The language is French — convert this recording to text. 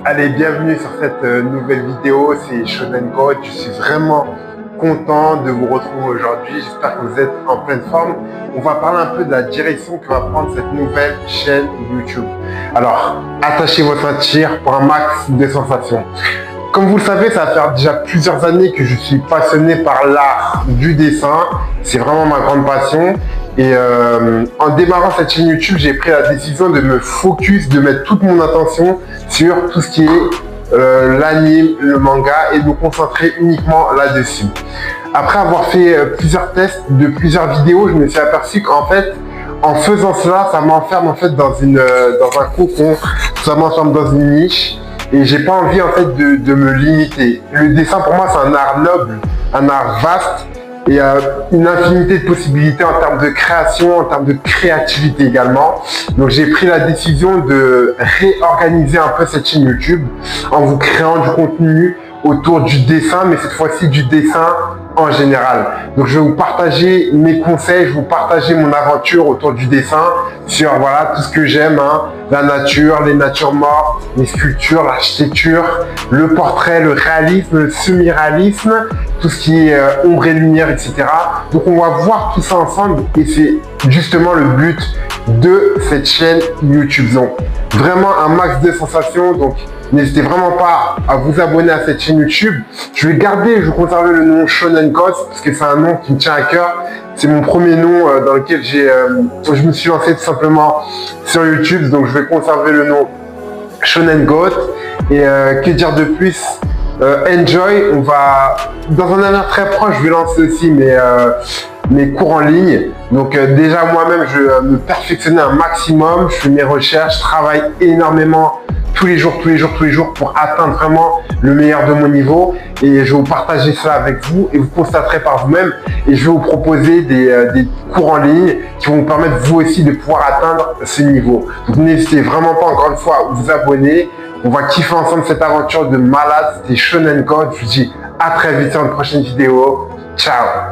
Allez, bienvenue sur cette nouvelle vidéo, c'est Shonen God. Je suis vraiment content de vous retrouver aujourd'hui. J'espère que vous êtes en pleine forme. On va parler un peu de la direction que va prendre cette nouvelle chaîne YouTube. Alors, attachez vos ceintures pour un max de sensations. Comme vous le savez, ça va faire déjà plusieurs années que je suis passionné par l'art du dessin. C'est vraiment ma grande passion. Et en démarrant cette chaîne YouTube, j'ai pris la décision de me focus, de mettre toute mon attention sur tout ce qui est l'anime, le manga et de me concentrer uniquement là-dessus. Après avoir fait plusieurs tests de plusieurs vidéos, je me suis aperçu qu'en fait, en faisant cela, ça m'enferme en fait dans un cocon, ça m'enferme dans une niche. Et j'ai pas envie en fait de me limiter. Le dessin pour moi c'est un art noble, un art vaste et une infinité de possibilités en termes de création, en termes de créativité également. Donc j'ai pris la décision de réorganiser un peu cette chaîne YouTube en vous créant du contenu autour du dessin, mais cette fois-ci du dessin en général. Donc je vais vous partager mes conseils, je vais vous partager mon aventure autour du dessin, sur voilà tout ce que j'aime, hein, la nature, les natures mortes, les sculptures, l'architecture, le portrait, le réalisme, le semi-réalisme, tout ce qui est ombre et lumière, etc. Donc on va voir tout ça ensemble et c'est justement le but de cette chaîne YouTube. Donc vraiment un max de sensations. Donc n'hésitez vraiment pas à vous abonner à cette chaîne YouTube. Je vais conserver le nom Shonen God parce que c'est un nom qui me tient à cœur. C'est mon premier nom dans lequel je me suis lancé tout simplement sur YouTube. Donc je vais conserver le nom Shonen God. Et que dire de plus? Enjoy. On va dans un avenir très proche, je vais lancer aussi mes cours en ligne. Donc déjà moi-même, je me perfectionner un maximum. Je fais mes recherches, je travaille énormément tous les jours pour atteindre vraiment le meilleur de mon niveau. Et je vais vous partager ça avec vous et vous constaterez par vous-même. Et je vais vous proposer des cours en ligne qui vont vous permettre vous aussi de pouvoir atteindre ce niveau. Donc n'hésitez vraiment pas encore une fois à vous abonner. On va kiffer ensemble cette aventure de malade. C'était Shonen God. Je vous dis à très vite sur une prochaine vidéo. Ciao!